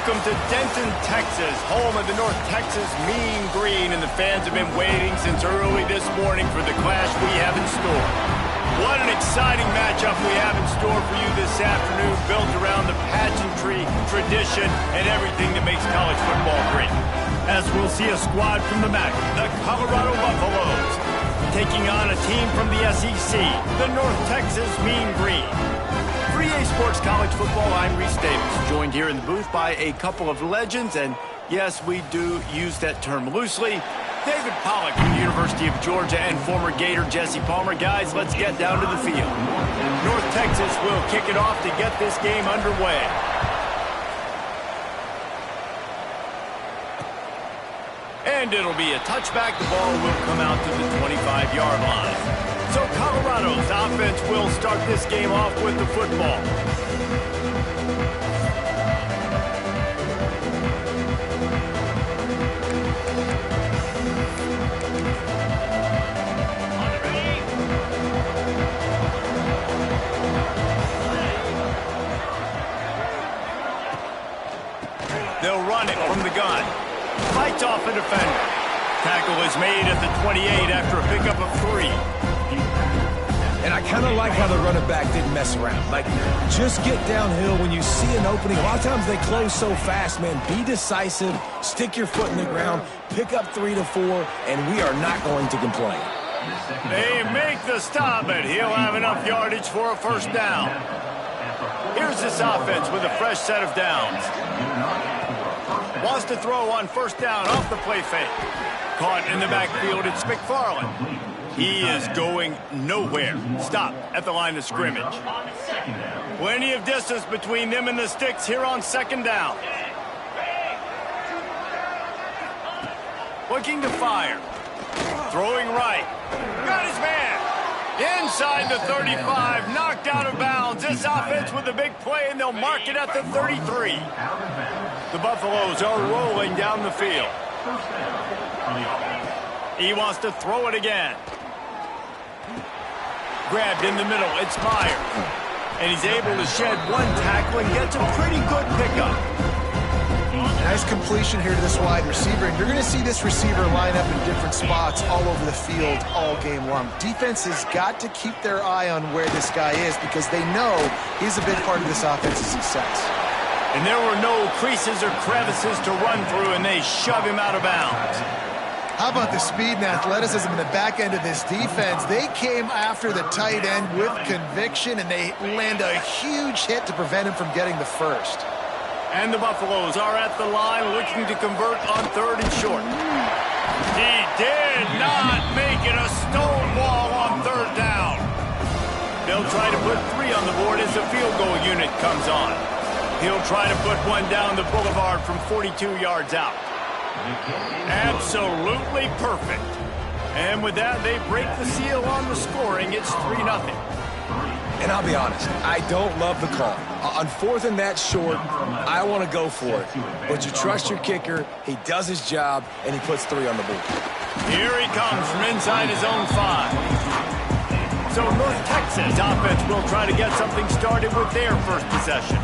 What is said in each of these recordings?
Welcome to Denton, Texas, home of the North Texas Mean Green, and the fans have been waiting since early this morning for the clash we have in store. What an exciting matchup we have in store for you this afternoon, built around the pageantry, tradition, and everything that makes college football great. As we'll see a squad from the MAC, the Colorado Buffaloes, taking on a team from the SEC, the North Texas Mean Green. For EA Sports College Football, I'm Reese Davis, joined here in the booth by a couple of legends, and yes, we do use that term loosely. David Pollack from the University of Georgia and former Gator Jesse Palmer. Guys, let's get down to the field. North Texas will kick it off to get this game underway. And it'll be a touchback. The ball will come out to the 25-yard line. So Colorado's offense will start this game off with the football. They'll run it from the gun. Fights off a defender. Tackle is made at the 28 after a pickup of 3. And I kind of like how the running back didn't mess around. Like, just get downhill when you see an opening. A lot of times they close so fast, man. Be decisive, stick your foot in the ground, pick up 3 to 4, and we are not going to complain. They make the stop, and he'll have enough yardage for a first down. Here's this offense with a fresh set of downs. Wants to throw on first down off the play fake. Caught in the backfield, it's McFarland. He is going nowhere. Stop at the line of scrimmage. Plenty of distance between them and the sticks here on second down. Looking to fire. Throwing right. Got his man. Inside the 35, knocked out of bounds. This offense with a big play, and they'll mark it at the 33. The Buffaloes are rolling down the field. He wants to throw it again. Grabbed in the middle, it's Myers. And he's able to shed one tackle and gets a pretty good pickup. Nice completion here to this wide receiver, and you're going to see this receiver line up in different spots all over the field all game long. Defense has got to keep their eye on where this guy is because they know he's a big part of this offense's success. And there were no creases or crevices to run through, and they shove him out of bounds. How about the speed and athleticism in the back end of this defense? They came after the tight end with conviction, and they land a huge hit to prevent him from getting the first. And the Buffaloes are at the line looking to convert on 3rd and short. He did not make it a stonewall on 3rd down. They'll try to put 3 on the board as the field goal unit comes on. He'll try to put one down the boulevard from 42 yards out. Absolutely perfect. And with that, they break the seal on the scoring. It's 3-0. And I'll be honest, I don't love the call. On 4th and that short, I want to go for it. But you trust your kicker, he does his job, and he puts 3 on the board. Here he comes from inside his own 5. So North Texas offense will try to get something started with their first possession.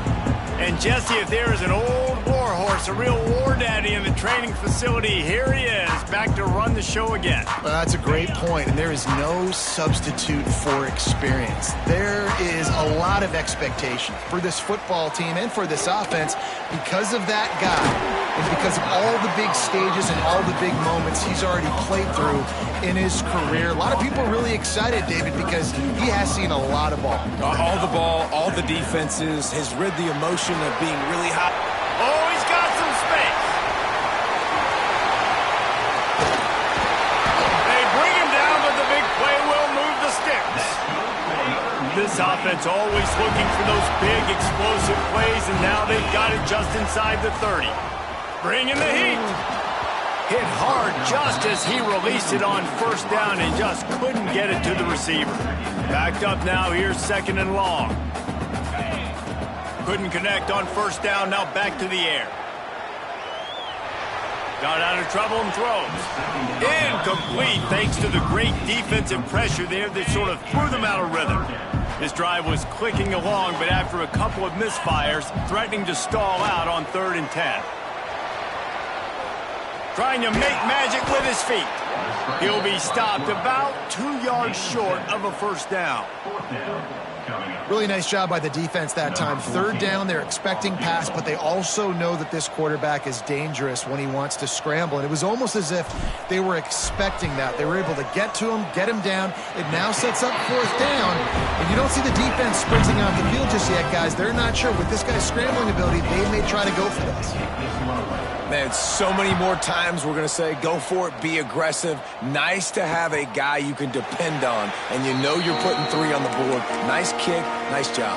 And Jesse, if there is an old war horse, a real war daddy in the training facility, here he is, back to run the show again. Well, that's a great point, and there is no substitute for experience. There is a lot of expectation for this football team and for this offense because of that guy and because of all the big stages and all the big moments he's already played through in his career. A lot of people are really excited, David, because he has seen a lot of ball. All the ball, all the defenses, has rid the emotion of being really hot. Oh, he's got some space. They bring him down, but the big play will move the sticks. This offense always looking for those big explosive plays, and now they've got it just inside the 30. Bringing the heat. Hit hard just as he released it on first down and just couldn't get it to the receiver. Backed up now, here's 2nd and long. Couldn't connect on first down, now back to the air. Got out of trouble and throws. Incomplete thanks to the great defensive pressure there that sort of threw them out of rhythm. This drive was clicking along, but after a couple of misfires, threatening to stall out on 3rd and 10. Trying to make magic with his feet. He'll be stopped about 2 yards short of a first down. Really nice job by the defense that time. 3rd down, they're expecting pass, but they also know that this quarterback is dangerous when he wants to scramble. And it was almost as if they were expecting that. They were able to get to him, get him down. It now sets up 4th down. And you don't see the defense sprinting off the field just yet, guys. They're not sure. With this guy's scrambling ability, they may try to go for this. Man, so many more times we're going to say, go for it, be aggressive. Nice to have a guy you can depend on, and you know you're putting 3 on the board. Nice kick, nice job.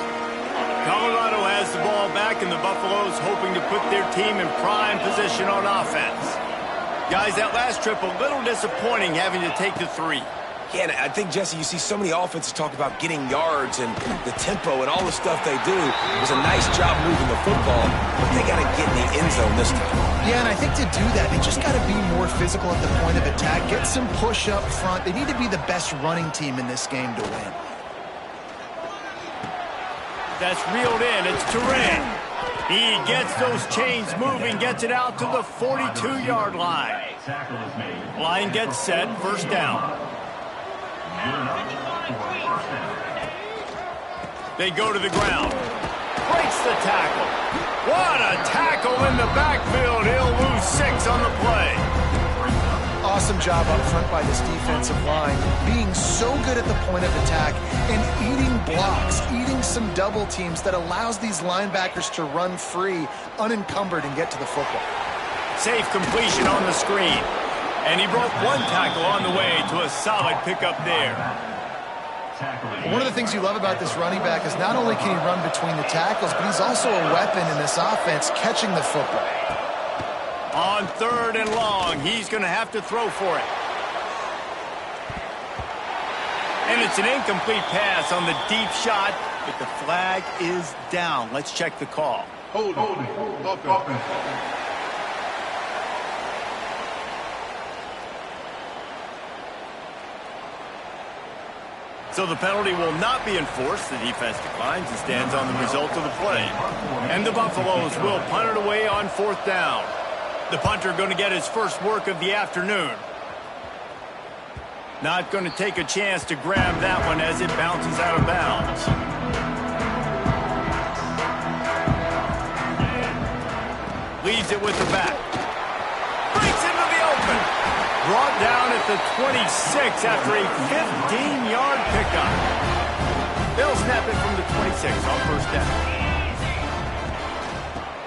Colorado has the ball back, and the Buffaloes hoping to put their team in prime position on offense. Guys, that last trip a little disappointing having to take the 3. Yeah, and I think, Jesse, you see so many offenses talk about getting yards and the tempo and all the stuff they do. It was a nice job moving the football, but they got to get in the end zone this time. Yeah, and I think to do that, they just got to be more physical at the point of attack, get some push up front. They need to be the best running team in this game to win. That's reeled in. It's Turin. He gets those chains moving, gets it out to the 42-yard line. Line gets set, first down. They go to the ground. Breaks the tackle. What a tackle in the backfield. He'll lose 6 on the play. Awesome job up front by this defensive line, being so good at the point of attack and eating blocks, eating some double teams that allows these linebackers to run free, unencumbered, and get to the football. Safe completion on the screen. And he broke 1 tackle on the way to a solid pickup there. One of the things you love about this running back is not only can he run between the tackles, but he's also a weapon in this offense catching the football. On 3rd and long, he's going to have to throw for it. And it's an incomplete pass on the deep shot, but the flag is down. Let's check the call. Holding. Offense. So the penalty will not be enforced. The defense declines and stands on the result of the play. And the Buffaloes will punt it away on 4th down. The punter going to get his first work of the afternoon. Not going to take a chance to grab that one as it bounces out of bounds. Leaves it with the back. Breaks into the open. Brought down at the 26 after a 15-yard pickup. They'll snap it from the 26 on first down.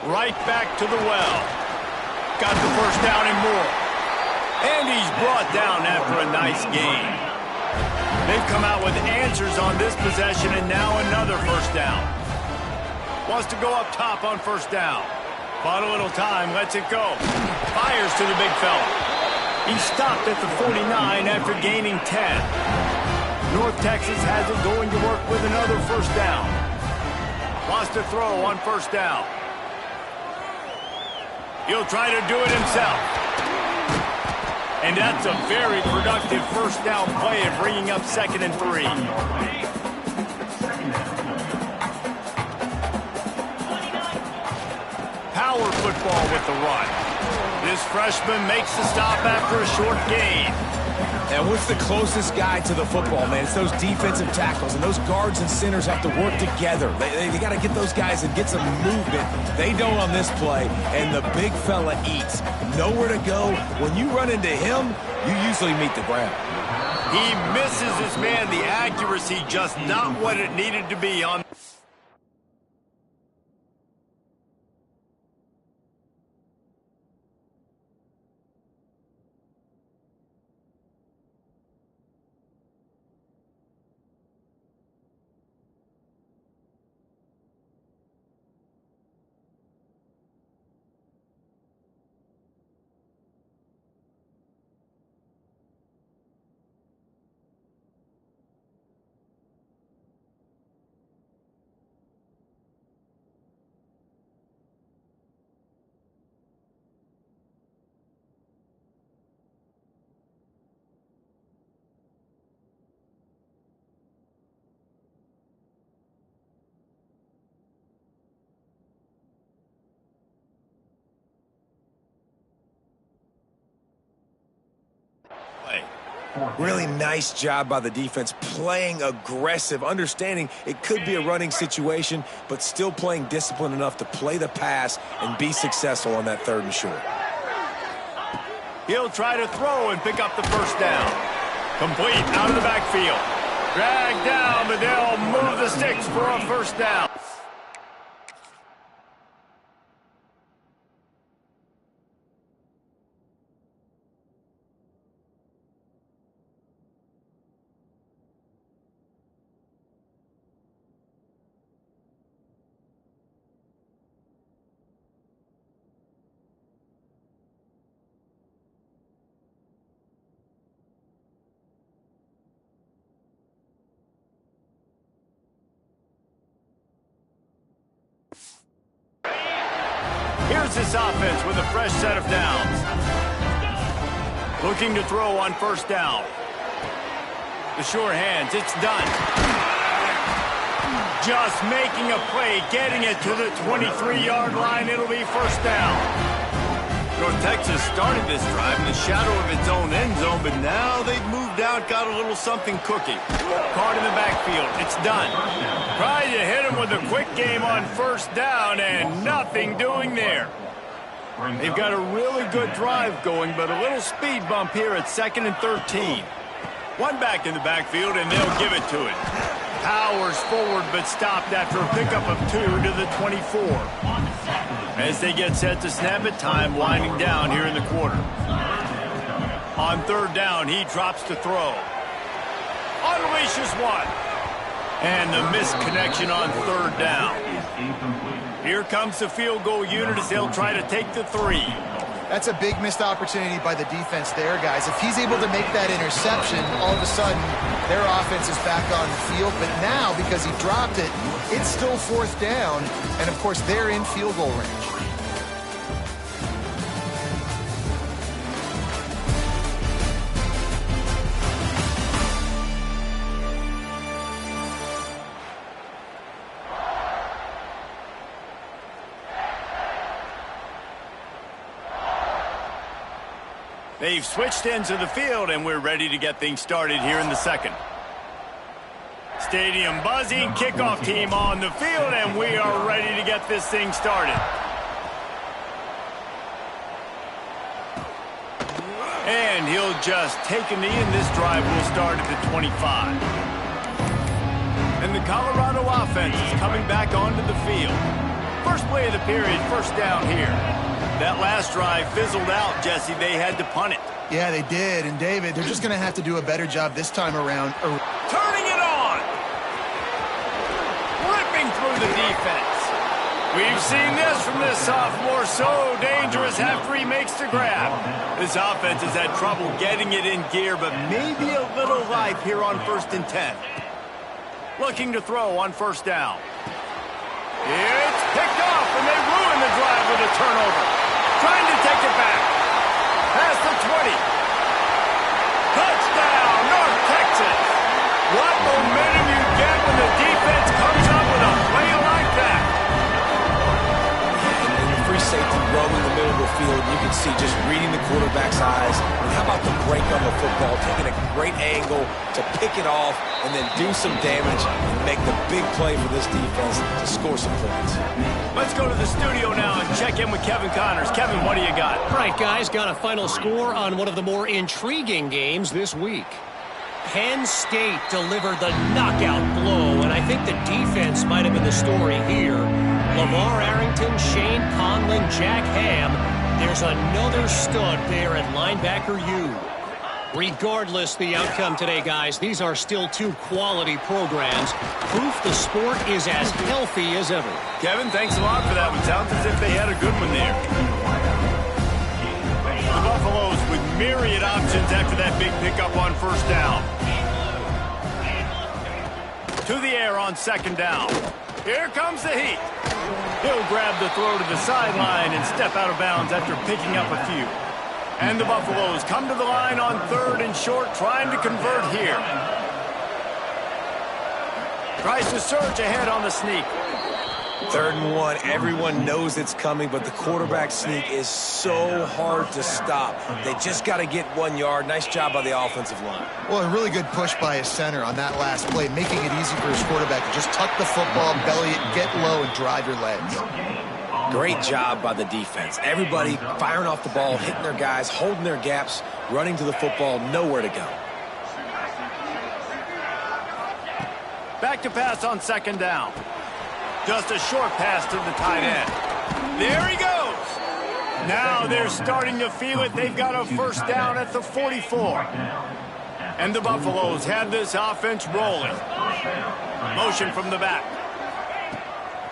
Right back to the well. Got the first down and more. And he's brought down after a nice gain. They've come out with answers on this possession, and now another first down. Wants to go up top on first down. Bought a little time, lets it go. Fires to the big fella. He stopped at the 49 after gaining 10. North Texas has it going to work with another first down. Wants to throw on first down. He'll try to do it himself. And that's a very productive first down play of bringing up 2nd and 3. Power football with the run. This freshman makes the stop after a short gain. And what's the closest guy to the football, man? It's those defensive tackles, and those guards and centers have to work together. They got to get those guys and get some movement. They don't on this play, and the big fella eats. Nowhere to go. When you run into him, you usually meet the ground. He misses his man. The accuracy just not what it needed to be on. Really nice job by the defense, playing aggressive, understanding it could be a running situation, but still playing disciplined enough to play the pass and be successful on that 3rd and short. He'll try to throw and pick up the first down. Complete out of the backfield. Dragged down, but they'll move the sticks for a first down. Here's this offense with a fresh set of downs. Looking to throw on first down. The sure hands, it's done. Just making a play, getting it to the 23-yard line. It'll be first down. North Texas started this drive in the shadow of its own end zone, but now they've moved out, got a little something cooking. Caught in the backfield. It's done. Tried to hit him with a quick game on first down, and nothing doing there. They've got a really good drive going, but a little speed bump here at 2nd and 13. One back in the backfield, and they'll give it to it. Powers forward, but stopped after a pickup of 2 to the 24. As they get set to snap it, time winding down here in the quarter. On 3rd down, he drops to throw. Unleashes one. And the missed connection on 3rd down. Here comes the field goal unit as they'll try to take the 3. That's a big missed opportunity by the defense there, guys. If he's able to make that interception, all of a sudden their offense is back on the field. But now, because he dropped it, it's still 4th down. And, of course, they're in field goal range. They've switched ends of the field, and we're ready to get things started here in the 2nd. Stadium buzzing, kickoff team on the field, and we are ready to get this thing started. And he'll just take a knee, and this drive will start at the 25. And the Colorado offense is coming back onto the field. First play of the period, first down here. That last drive fizzled out, Jesse. They had to punt it. Yeah, they did. And, David, they're just going to have to do a better job this time around. Turning it on! Ripping through the defense. We've seen this from this sophomore. So dangerous after he makes the grab. This offense has had trouble getting it in gear, but maybe a little life here on 1st and 10. Looking to throw on first down. It's picked off, and they ruin the drive with a turnover. Trying to take it back. Past the 20. Touchdown, North Texas. What momentum you get when the defense comes up with a play like that. And your free safety roaming the middle of the field, you can see just reading the quarterback's eyes. And how about the break on the football, taking a great angle to pick it off and then do some damage and make the big play for this defense to score some points. Let's go to the studio now and check in with Kevin Connors. Kevin, what do you got? All right, guys, got a final score on one of the more intriguing games this week. Penn State delivered the knockout blow, and I think the defense might have been the story here. LeVar Arrington, Shane Conlon, Jack Ham. There's another stud there at linebacker U. Regardless the outcome today, guys, these are still 2 quality programs. Proof the sport is as healthy as ever. Kevin, thanks a lot for that one. Sounds as if they had a good one there. The Buffaloes with myriad options after that big pickup on first down. To the air on 2nd down. Here comes the heat. He'll grab the throw to the sideline and step out of bounds after picking up a few. And the Buffaloes come to the line on 3rd and short, trying to convert here. Tries to surge ahead on the sneak. 3rd and 1, everyone knows it's coming, but the quarterback sneak is so hard to stop. They just got to get 1 yard. Nice job by the offensive line. Well, a really good push by his center on that last play, making it easy for his quarterback to just tuck the football, belly it, get low, and drive your legs. Great job by the defense. Everybody firing off the ball, hitting their guys, holding their gaps, running to the football, nowhere to go. Back to pass on 2nd down. Just a short pass to the tight end. There he goes. Now they're starting to feel it. They've got a 1st down at the 44. And the Buffaloes have this offense rolling. Motion from the back.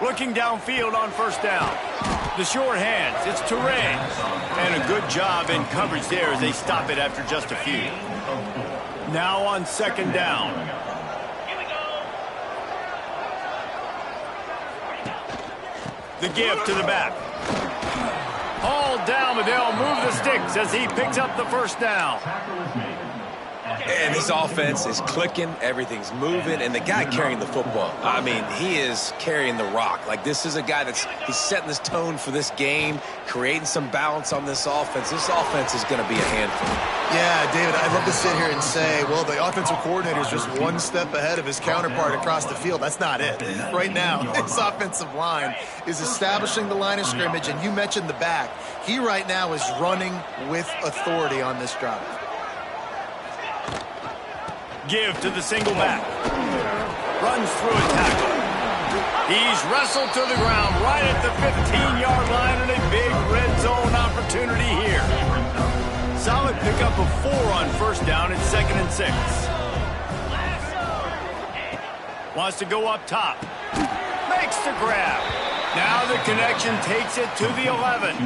Looking downfield on 1st down. The short hands. It's Toure. And a good job in coverage there as they stop it after just a few. Now on 2nd down. The give to the back. Hauled down, but they'll move the sticks as he picks up the 1st down. And this offense is clicking, everything's moving, and the guy carrying the football, I mean, he is carrying the rock. Like, this is a guy he's setting this tone for this game, creating some balance on this offense. This offense is going to be a handful. Yeah, David, I'd love to sit here and say, well, the offensive coordinator is just 1 step ahead of his counterpart across the field. That's not it. Right now, his offensive line is establishing the line of scrimmage, and you mentioned the back. He right now is running with authority on this drive. Give to the single back. Runs through a tackle. He's wrestled to the ground right at the 15-yard line, and a big red zone opportunity here. Solid pickup of 4 on 1st down. It's 2nd and 6. Wants to go up top. Makes the grab. Now the connection takes it to the 11.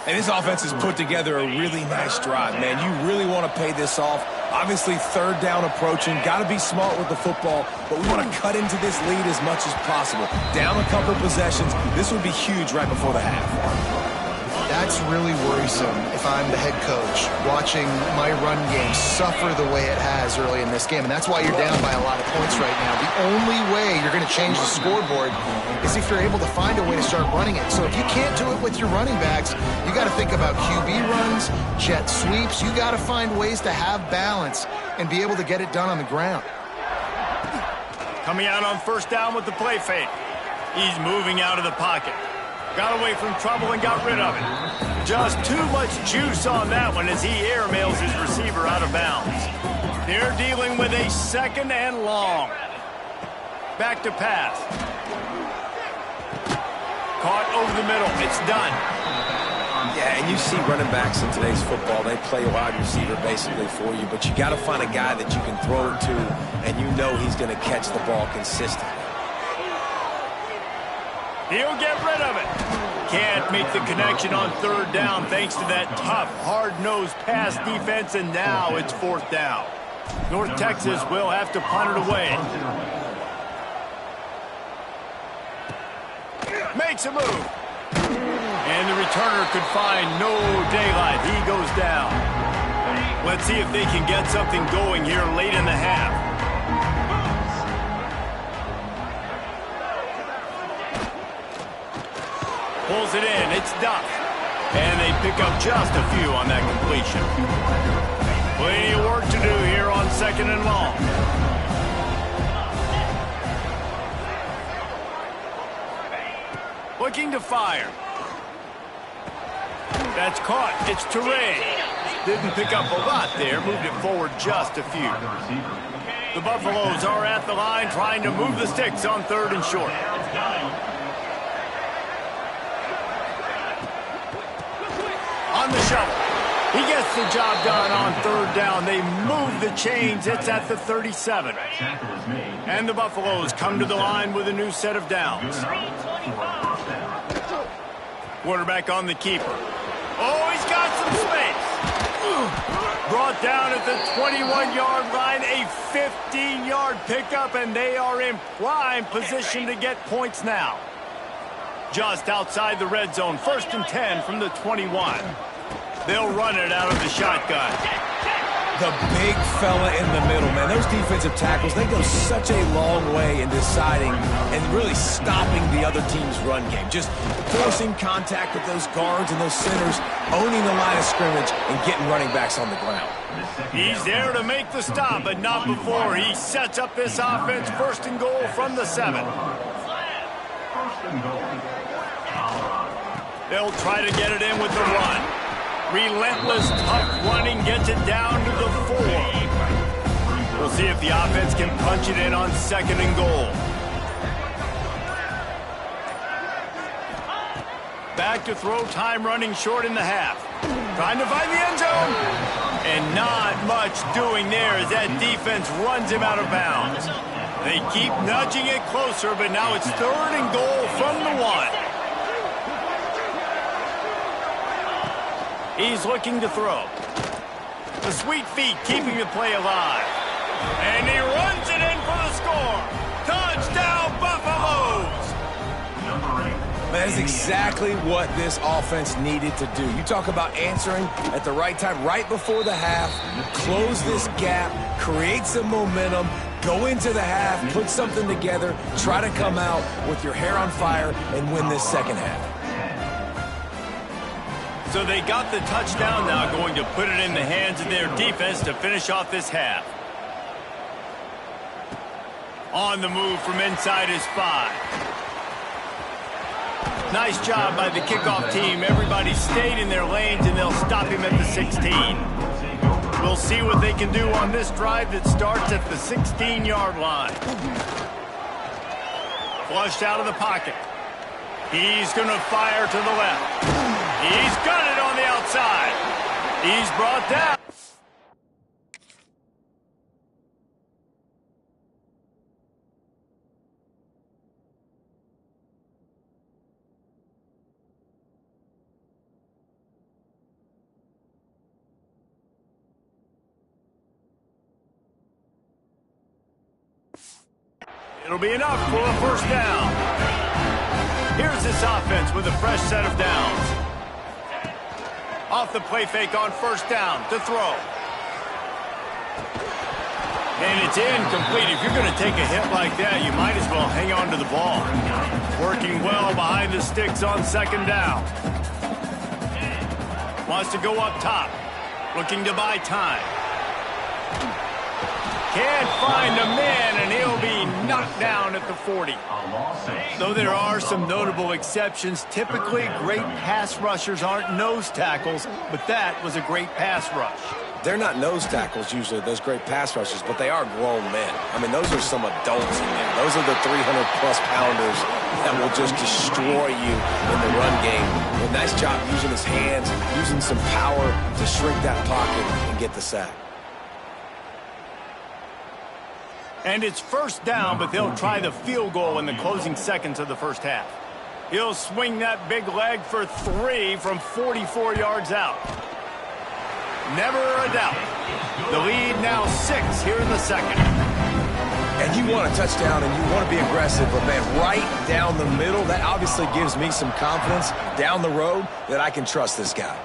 And this offense has put together a really nice drive, man. You really want to pay this off. Obviously, 3rd down approaching. Got to be smart with the football, but we want to cut into this lead as much as possible. Down a couple possessions. This would be huge right before the half. That's really worrisome if I'm the head coach watching my run game suffer the way it has early in this game. And that's why you're down by a lot of points right now. The only way you're going to change the scoreboard is if you're able to find a way to start running it. So if you can't do it with your running backs, you got to think about QB runs, jet sweeps. You got to find ways to have balance and be able to get it done on the ground. Coming out on 1st down with the play fake. He's moving out of the pocket. Got away from trouble and got rid of it. Just too much juice on that one as he airmails his receiver out of bounds. They're dealing with a 2nd and long. Back to pass. Caught over the middle. It's done. Yeah, and you see running backs in today's football, they play wide receiver basically for you, but you got to find a guy that you can throw it to, and you know he's going to catch the ball consistently. He'll get rid of it. Can't make the connection on 3rd down thanks to that tough, hard-nosed pass defense, and now it's 4th down. North Texas will have to punt it away. Makes a move. And the returner could find no daylight. He goes down. Let's see if they can get something going here late in the half. Pulls it in. It's Duck. And they pick up just a few on that completion. Plenty of work to do here on 2nd and long. Looking to fire. That's caught. It's Toure. Didn't pick up a lot there. Moved it forward just a few. The Buffaloes are at the line trying to move the sticks on 3rd and short. On the shovel. He gets the job done on 3rd down. They move the chains. It's at the 37. And the Buffaloes come to the line with a new set of downs. Quarterback on the keeper. Oh, he's got some space. Brought down at the 21-yard line. A 15-yard pickup, and they are in prime position to get points now. Just outside the red zone. 1st and 10 from the 21. They'll run it out of the shotgun. The big fella in the middle, man. Those defensive tackles, they go such a long way in deciding and really stopping the other team's run game. Just forcing contact with those guards and those centers, owning the line of scrimmage, and getting running backs on the ground. He's there to make the stop, but not before. He sets up this offense, 1st and goal from the 7. They'll try to get it in with the run. Relentless, tough running gets it down to the 4. We'll see if the offense can punch it in on 2nd and goal. Back to throw, time running short in the half. Trying to find the end zone. And not much doing there as that defense runs him out of bounds. They keep nudging it closer, but now it's 3rd and goal from the 1. He's looking to throw. The sweet feet keeping the play alive. And he runs it in for the score. Touchdown, Buffaloes! That is exactly what this offense needed to do. You talk about answering at the right time, right before the half, close this gap, create some momentum, go into the half, put something together, try to come out with your hair on fire and win this 2nd half. So they got the touchdown, now going to put it in the hands of their defense to finish off this half. On the move from inside his 5. Nice job by the kickoff team. Everybody stayed in their lanes, and they'll stop him at the 16. We'll see what they can do on this drive that starts at the 16-yard line. Flushed out of the pocket. He's going to fire to the left. He's got it on the outside. He's brought down. It'll be enough for a 1st down. Here's this offense with a fresh set of downs. Off the play fake on 1st down to throw. And it's incomplete. If you're going to take a hit like that, you might as well hang on to the ball. Working well behind the sticks on 2nd down. Wants to go up top. Looking to buy time. Can't find a man, and he'll be knocked down at the 40. Though there are some notable exceptions, typically great pass rushers aren't nose tackles, but that was a great pass rush. They're not nose tackles usually, those great pass rushers, but they are grown men. I mean, those are some adults in there. Those are the 300-plus pounders that will just destroy you in the run game. A nice job using his hands, using some power to shrink that pocket and get the sack. And it's 1st down, but they'll try the field goal in the closing seconds of the 1st half. He'll swing that big leg for 3 from 44 yards out. Never a doubt. The lead now 6 here in the 2nd. And you want a touchdown and you want to be aggressive, but man, right down the middle, that obviously gives me some confidence down the road that I can trust this guy.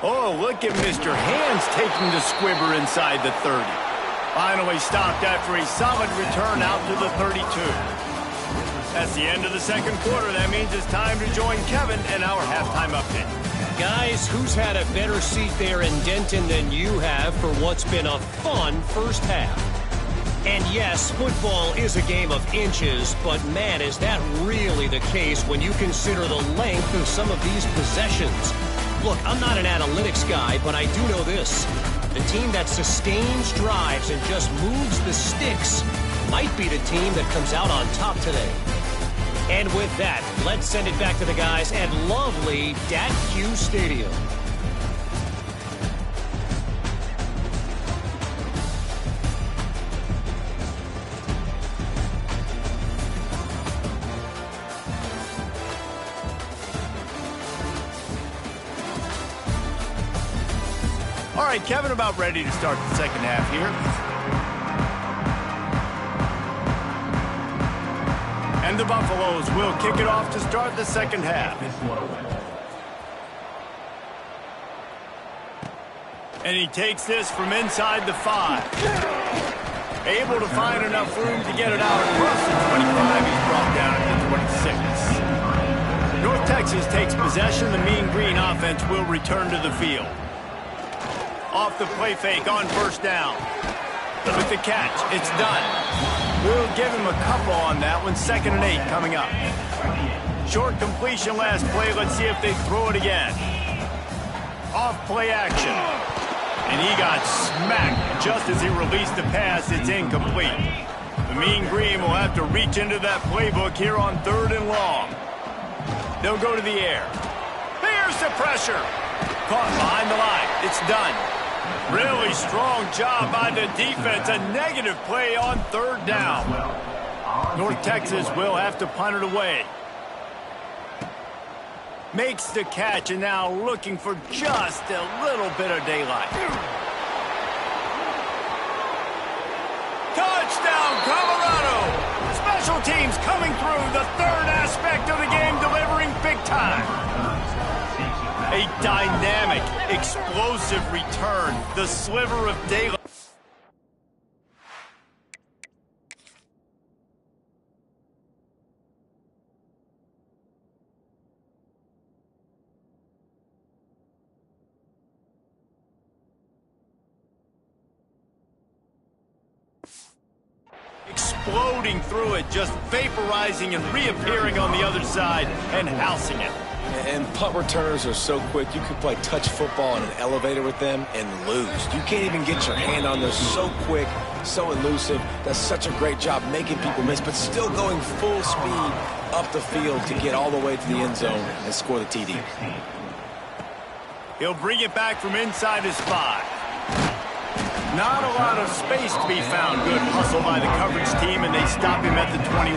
Oh, look at Mr. Hands taking the squibber inside the 30. Finally stopped after a solid return out to the 32. That's the end of the 2nd quarter. That means it's time to join Kevin in our halftime update. Guys, who's had a better seat there in Denton than you have for what's been a fun 1st half? And yes, football is a game of inches, but man, is that really the case when you consider the length of some of these possessions. Look, I'm not an analytics guy, but I do know this. The team that sustains drives and just moves the sticks might be the team that comes out on top today. And with that, let's send it back to the guys at lovely Dat-Q Stadium. All right, Kevin, about ready to start the 2nd half here. And the Buffaloes will kick it off to start the 2nd half. And he takes this from inside the 5. Able to find enough room to get it out across the 25. He's brought down at the 26. North Texas takes possession. The Mean Green offense will return to the field. Off the play fake on first down. With the catch, it's done. We'll give him a couple on that one. 2nd and 8 coming up. Short completion last play. Let's see if they throw it again. Off play action. And he got smacked just as he released the pass. It's incomplete. The Mean Green will have to reach into that playbook here on 3rd and long. They'll go to the air. Here's the pressure. Caught behind the line. It's done. Really strong job by the defense. A negative play on 3rd down. North Texas will have to punt it away. Makes the catch and now looking for just a little bit of daylight. Touchdown, Colorado! Special teams coming through, the 3rd aspect of the game, delivering big time. A dynamic, explosive return. The sliver of daylight. Exploding through it, just vaporizing and reappearing on the other side and housing it. And punt returners are so quick, you could play touch football in an elevator with them and lose. You can't even get your hand on those. So quick, so elusive. Does such a great job making people miss, but still going full speed up the field to get all the way to the end zone and score the TD. He'll bring it back from inside his 5. Not a lot of space to be found. Good hustle by the coverage team, and they stop him at the 21.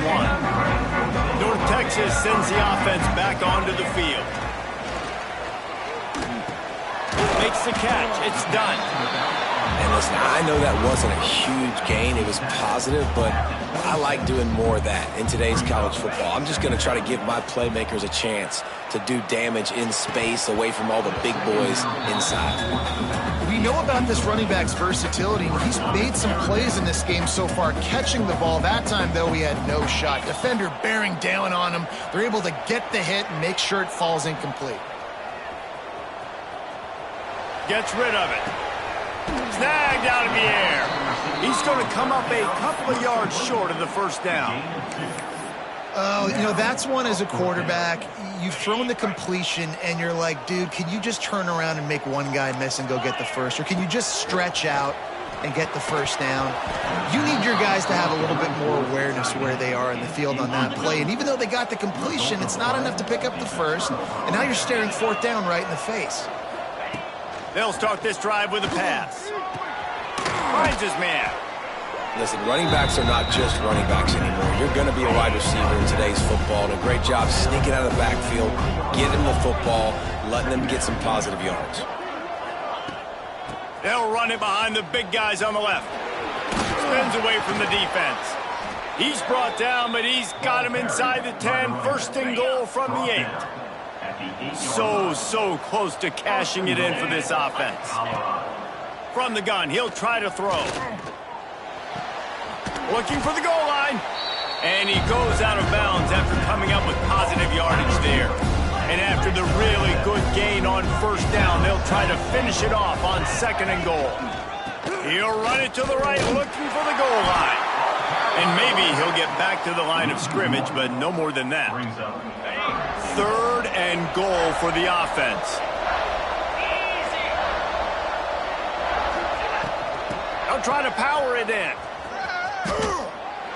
North Texas sends the offense back onto the field. Makes the catch. It's done. And listen, I know that wasn't a huge gain. It was positive, but I like doing more of that in today's college football. I'm just going to try to give my playmakers a chance to do damage in space away from all the big boys inside. We know about this running back's versatility. He's made some plays in this game so far, catching the ball. That time, though, he had no shot. Defender bearing down on him. They're able to get the hit and make sure it falls incomplete. Gets rid of it. Snagged out of the air. He's going to come up a couple of yards short of the 1st down. Oh, you know, that's one as a quarterback. You've thrown the completion, and you're like, dude, can you just turn around and make one guy miss and go get the first? Or can you just stretch out and get the 1st down? You need your guys to have a little bit more awareness where they are in the field on that play. And even though they got the completion, it's not enough to pick up the 1st. And now you're staring 4th down right in the face. They'll start this drive with a pass. Finds his man. Listen, running backs are not just running backs anymore. You're going to be a wide receiver in today's football. And a great job sneaking out of the backfield, getting the football, letting them get some positive yards. They'll run it behind the big guys on the left. Spins away from the defense. He's brought down, but he's got him inside the 10. 1st and goal from the 8. So close to cashing it in for this offense. From the gun, he'll try to throw. Looking for the goal line. And he goes out of bounds after coming up with positive yardage there. And after the really good gain on 1st down, they'll try to finish it off on 2nd and goal. He'll run it to the right, looking for the goal line. And maybe he'll get back to the line of scrimmage, but no more than that. 3rd and goal for the offense. They'll try to power it in.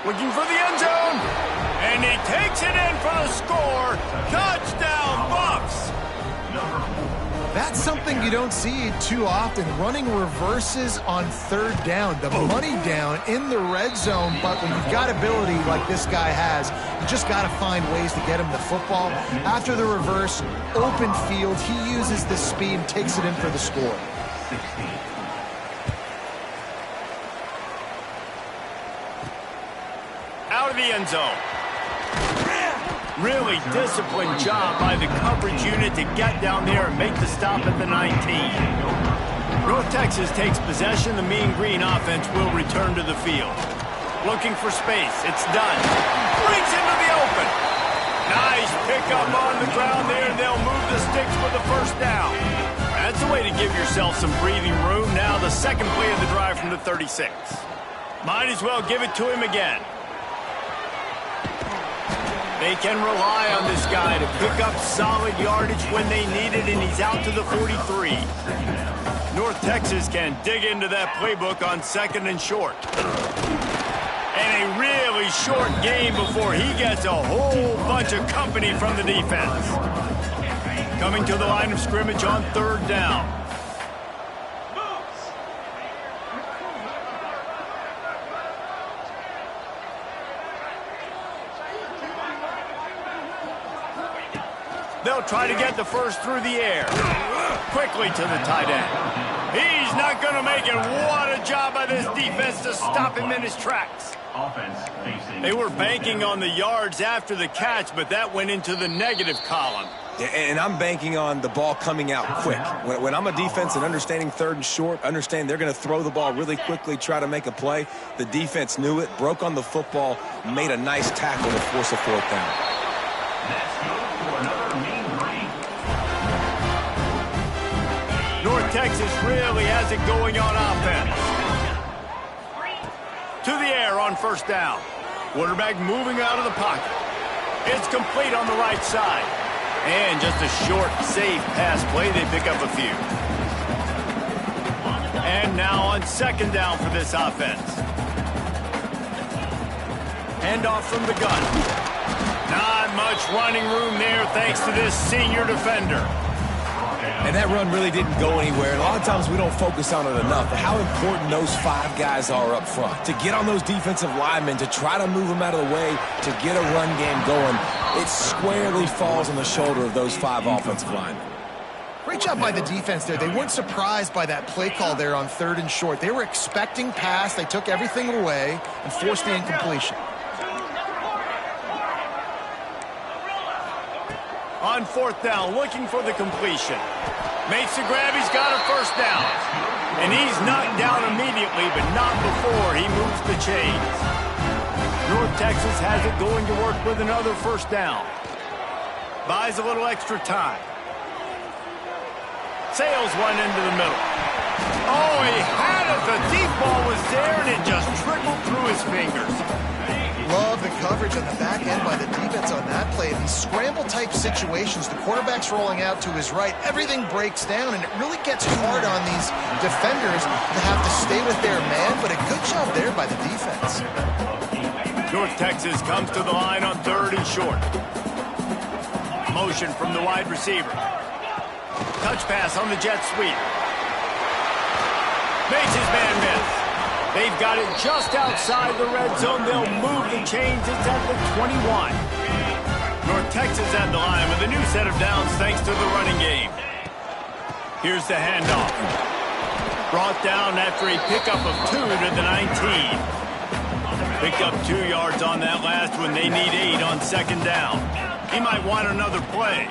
Looking for the end zone. And he takes it in for the score. Touchdown, Buffs. That's something you don't see too often, running reverses on 3rd down. The money down in the red zone, but when you've got ability like this guy has, you just got to find ways to get him the football. After the reverse, open field, he uses the speed and takes it in for the score. Out of the end zone. Really disciplined job by the coverage unit to get down there and make the stop at the 19. North Texas takes possession. The Mean Green offense will return to the field. Looking for space. It's done. Brings into the open. Nice pickup on the ground there. They'll move the sticks for the first down. That's a way to give yourself some breathing room. Now the second play of the drive from the 36. Might as well give it to him again. They can rely on this guy to pick up solid yardage when they need it, and he's out to the 43. North Texas can dig into that playbook on 2nd and short. And a really short game before he gets a whole bunch of company from the defense. Coming to the line of scrimmage on 3rd down. They'll try to get the first through the air. Quickly to the tight end. He's not going to make it. What a job by this defense to stop him in his tracks. They were banking on the yards after the catch, but that went into the negative column. Yeah, and I'm banking on the ball coming out quick. When I'm a defense and understanding 3rd and short, understand they're going to throw the ball really quickly, try to make a play. The defense knew it, broke on the football, made a nice tackle to force a 4th down. North Texas really has it going on offense. To the air on 1st down. Quarterback moving out of the pocket. It's complete on the right side. And just a short, safe pass play. They pick up a few. And now on 2nd down for this offense. Handoff from the gun. Not much running room there thanks to this senior defender. And that run really didn't go anywhere. A lot of times we don't focus on it enough. How important those 5 guys are up front. To get on those defensive linemen, to try to move them out of the way, to get a run game going, it squarely falls on the shoulder of those 5 offensive linemen. Great job by the defense there. They weren't surprised by that play call there on 3rd and short. They were expecting pass. They took everything away and forced the incompletion. On 4th down, looking for the completion. Makes the grab, he's got a 1st down. And he's knocked down immediately, but not before he moves the chains. North Texas has it going to work with another 1st down. Buys a little extra time. Sails one into the middle. Oh, he had it. The deep ball was there, and it just trickled through his fingers. Love the coverage on the back end by the defense on that play. In these scramble-type situations, the quarterback's rolling out to his right. Everything breaks down, and it really gets hard on these defenders to have to stay with their man, but a good job there by the defense. North Texas comes to the line on 3rd and short. Motion from the wide receiver. Touch pass on the jet sweep. Makes his man miss. They've got it just outside the red zone. They'll move the chains. It's at the 21. North Texas at the line with a new set of downs thanks to the running game. Here's the handoff. Brought down after a pickup of 2 to the 19. Picked up 2 yards on that last one. They need 8 on 2nd down. He might want another play.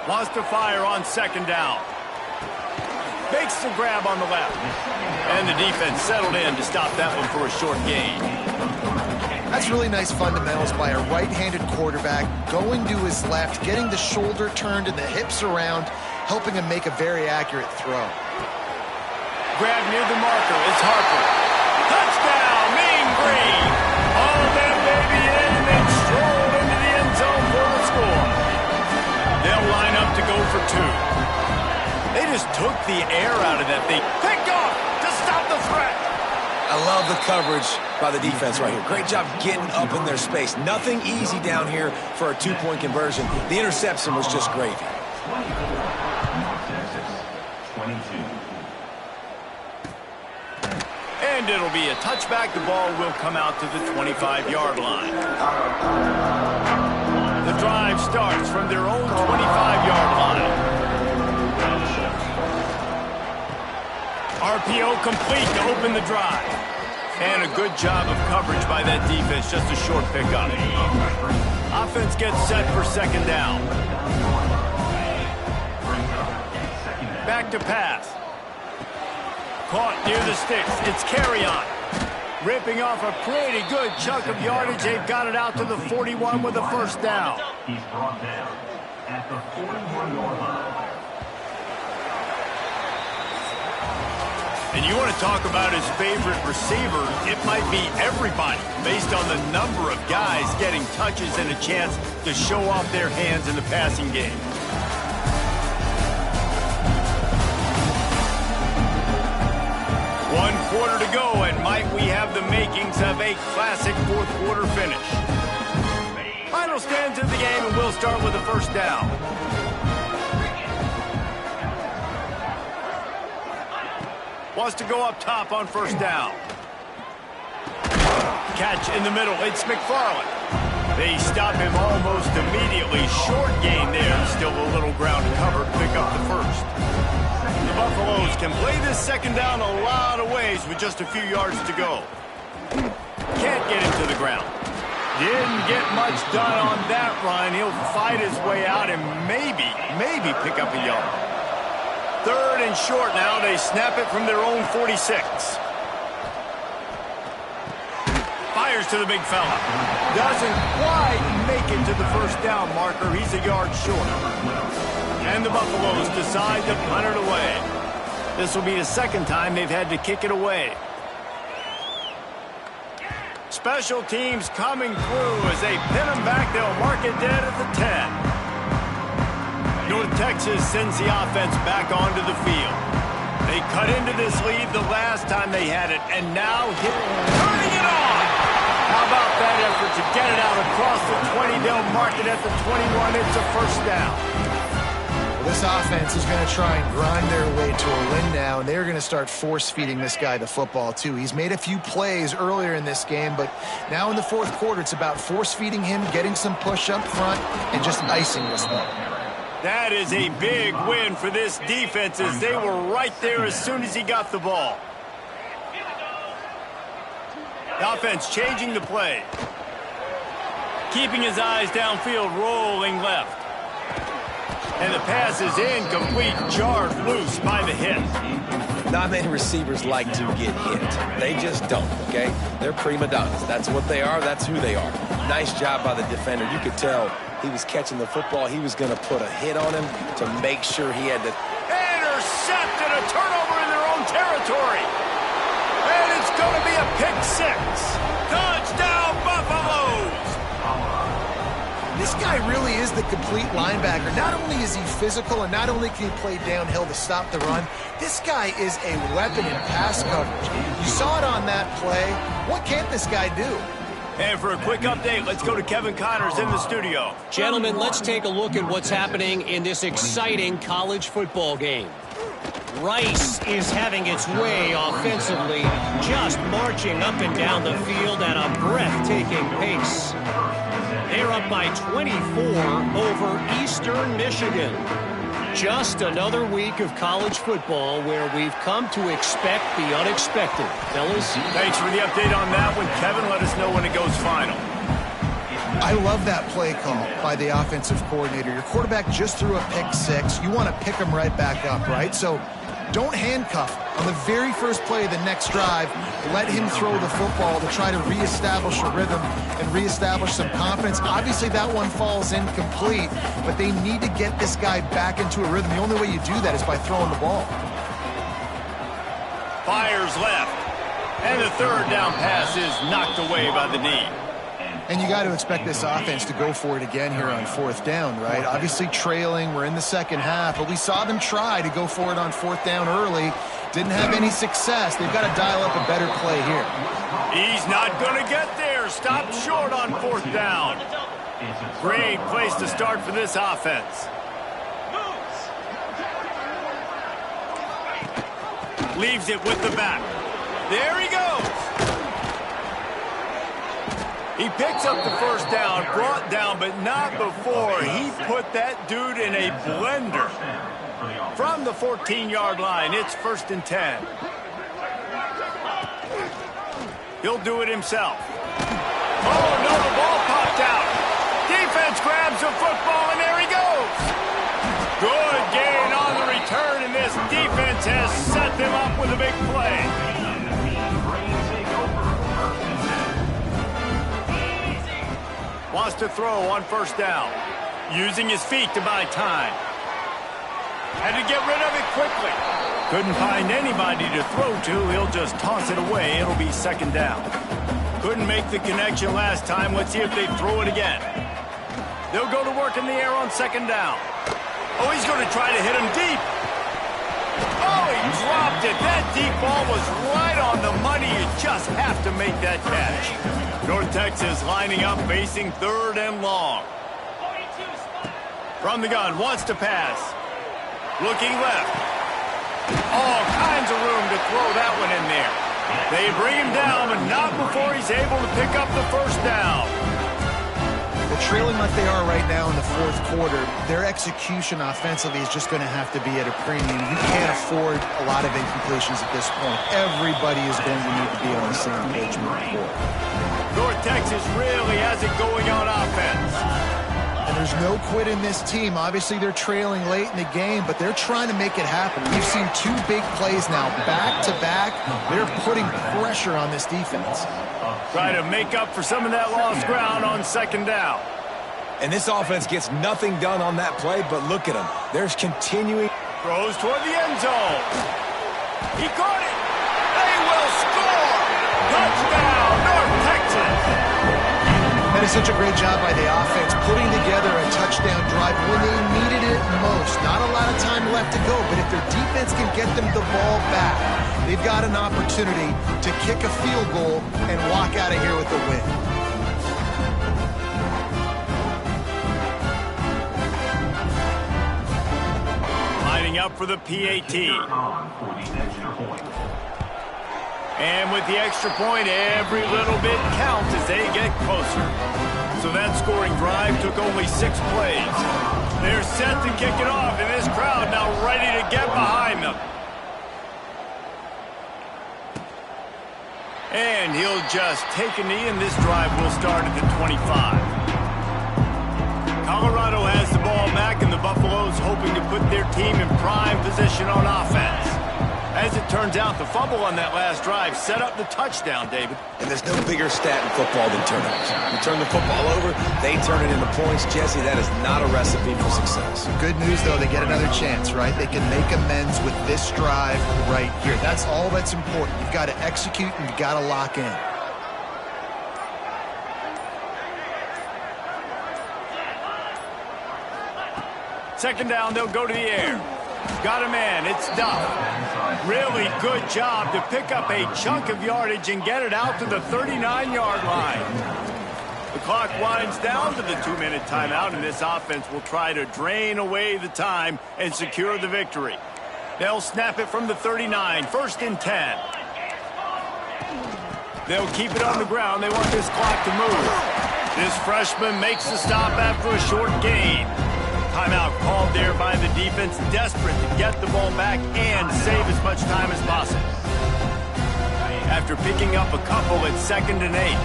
Wants to fire on 2nd down. Makes the grab on the left. And the defense settled in to stop that one for a short gain. That's really nice fundamentals by a right-handed quarterback, going to his left, getting the shoulder turned and the hips around, helping him make a very accurate throw. Grab near the marker. It's Harper. Touchdown, Mean Green. All that baby in and then strolled into the end zone for the score. They'll line up to go for 2. They just took the air out of that thing. Picked off to stop the threat. I love the coverage by the defense right here. Great job getting up in their space. Nothing easy down here for a 2-point conversion. The interception was just gravy. And it'll be a touchback. The ball will come out to the 25-yard line. The drive starts from their own 25-yard line. RPO complete to open the drive. And a good job of coverage by that defense. Just a short pickup. Offense gets set for 2nd down. Back to pass. caught near the sticks. It's Carrion. Ripping off a pretty good chunk of yardage. They've got it out to the 41 with a first down. He's brought down at the 41-yard line. And you want to talk about his favorite receiver, it might be everybody, based on the number of guys getting touches and a chance to show off their hands in the passing game. One quarter to go, and might we have the makings of a classic fourth quarter finish. Final stands of the game, and we'll start with the first down. Wants to go up top on first down. Catch in the middle. It's McFarland. They stop him almost immediately. Short gain there. Still a little ground to cover to pick up the first. The Buffaloes can play this second down a lot of ways with just a few yards to go. Can't get him to the ground. Didn't get much done on that run. He'll fight his way out and maybe pick up a yard. Third and short now. They snap it from their own 46. Fires to the big fella. Doesn't quite make it to the first down marker. He's a yard short. And the Buffaloes decide to punt it away. This will be the second time they've had to kick it away. Special teams coming through as they pin them back. They'll mark it dead at the 10. North Texas sends the offense back onto the field. They cut into this lead the last time they had it, and now turning it on. How about that effort to get it out across the 20? They'll mark it at the 21. It's a first down. Well, this offense is going to try and grind their way to a win now, and they're going to start force-feeding this guy the football, too. He's made a few plays earlier in this game, but now in the fourth quarter, it's about force-feeding him, getting some push up front, and just icing this thing. That is a big win for this defense as they were right there as soon as he got the ball. The offense changing the play. Keeping his eyes downfield, rolling left. And the pass is incomplete, jarred loose by the hit. Not many receivers like to get hit. They just don't, okay? They're prima donnas. That's what they are. That's who they are. Nice job by the defender. You could tell he was catching the football. He was going to put a hit on him to make sure he had to. Intercepted, a turnover in their own territory. And it's going to be a pick six. Touchdown, Buffaloes. This guy really is the complete linebacker. Not only is he physical and not only can he play downhill to stop the run, this guy is a weapon in pass coverage. You saw it on that play. What can't this guy do? And for a quick update, let's go to Kevin Connors in the studio. Gentlemen, let's take a look at what's happening in this exciting college football game. Rice is having its way offensively, just marching up and down the field at a breathtaking pace. They're up by 24 over Eastern Michigan. Just another week of college football where we've come to expect the unexpected. Fellas? Thanks for the update on that one. Kevin, let us know when it goes final. I love that play call by the offensive coordinator. Your quarterback just threw a pick six. You want to pick him right back up, right? So don't handcuff him. On the very first play of the next drive, let him throw the football to try to reestablish a rhythm and reestablish some confidence. Obviously, that one falls incomplete, but they need to get this guy back into a rhythm. The only way you do that is by throwing the ball. Fires left, and the third down pass is knocked away by the knee. And you got to expect this offense to go for it again here on fourth down, right? Obviously trailing, we're in the second half, but we saw them try to go for it on fourth down early. Didn't have any success. They've got to dial up a better play here. He's not going to get there. Stopped short on fourth down. Great place to start for this offense. Leaves it with the back. There he goes. He picks up the first down, brought down, but not before he put that dude in a blender. From the 14-yard line, it's 1st and 10. He'll do it himself. Oh, no, the ball popped out. Defense grabs the football, and there he goes. Good gain on the return, and this defense defense has set them up with a big play. Wants to throw on first down. Using his feet to buy time. Had to get rid of it quickly. Couldn't find anybody to throw to. He'll just toss it away. It'll be second down. Couldn't make the connection last time. Let's see if they throw it again. They'll go to work in the air on second down. Oh, he's going to try to hit him deep. Oh, he dropped it. That deep ball was right on the money. You just have to make that catch. North Texas lining up, facing third and long. From the gun, wants to pass. Looking left. All kinds of room to throw that one in there. They bring him down, but not before he's able to pick up the first down. Well, trailing like they are right now in the fourth quarter, their execution offensively is just going to have to be at a premium. You can't afford a lot of incompletions at this point. Everybody is going to need to be on the same page moving forward. North Texas really has it going on offense. And there's no quit in this team. Obviously, they're trailing late in the game, but they're trying to make it happen. We've seen two big plays now, back-to-back. They're putting pressure on this defense. Try to make up for some of that lost ground on second down. And this offense gets nothing done on that play, but look at them. They're continuing. Throws toward the end zone. He caught it. They will score. Touchdown, North Texas. That is such a great job by the offense, putting together a touchdown drive when they needed it most. Not a lot of time left to go, but if their defense can get them the ball back, they've got an opportunity to kick a field goal and walk out of here with a win. Lining up for the PAT. And with the extra point, every little bit counts as they get closer. So that scoring drive took only 6 plays. They're set to kick it off, and this crowd now ready to get behind them. And he'll just take a knee, and this drive will start at the 25. Colorado has the ball back, and the Buffaloes hoping to put their team in prime position on offense. As it turns out, the fumble on that last drive set up the touchdown, David. And there's no bigger stat in football than turnovers. You turn the football over, they turn it into points. Jesse, that is not a recipe for success. Good news, though, they get another chance, right? They can make amends with this drive right here. That's all that's important. You've got to execute, and you've got to lock in. Second down, they'll go to the air. Got a man, it's Duff. Really good job to pick up a chunk of yardage and get it out to the 39-yard line. The clock winds down to the 2-minute timeout, and this offense will try to drain away the time and secure the victory. They'll snap it from the 39, 1st and 10. They'll keep it on the ground. They want this clock to move. This freshman makes the stop after a short gain. Timeout called there by the defense, desperate to get the ball back and save as much time as possible. After picking up a couple at 2nd and 8.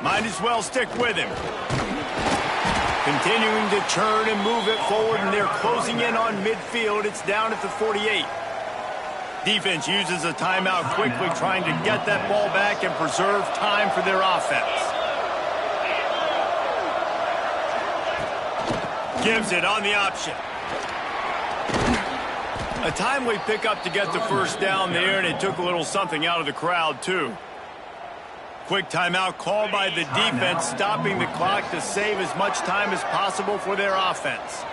Might as well stick with him. Continuing to churn and move it forward, and they're closing in on midfield. It's down at the 48. Defense uses a timeout quickly, trying to get that ball back and preserve time for their offense. Gives it on the option. A timely pickup to get the first down there, and it took a little something out of the crowd, too. Quick timeout called by the defense, stopping the clock to save as much time as possible for their offense.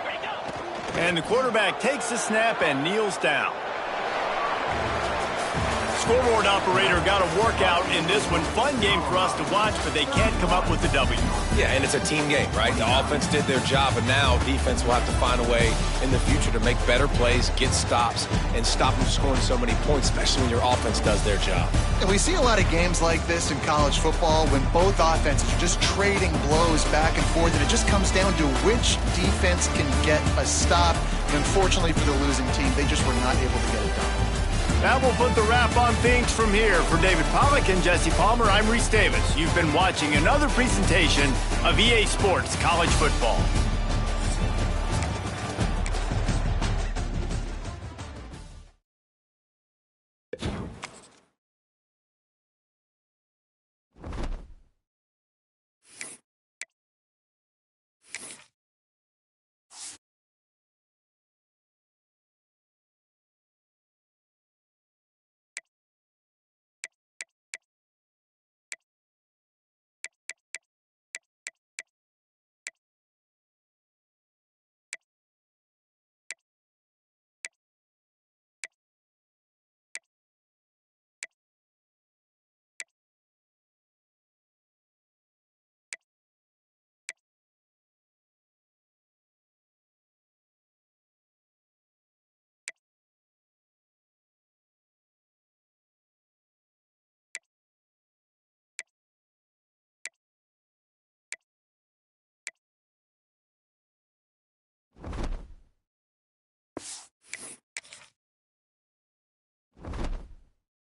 And the quarterback takes the snap and kneels down. Scoreboard operator got a workout in this one. Fun game for us to watch, but they can't come up with the W. Yeah, and it's a team game, right? The offense did their job, and now defense will have to find a way in the future to make better plays, get stops, and stop them scoring so many points, especially when your offense does their job. And we see a lot of games like this in college football when both offenses are just trading blows back and forth, and it just comes down to which defense can get a stop. And unfortunately for the losing team, they just were not able to get it done. That will put the wrap on things from here. For David Pollack and Jesse Palmer, I'm Reese Davis. You've been watching another presentation of EA Sports College Football.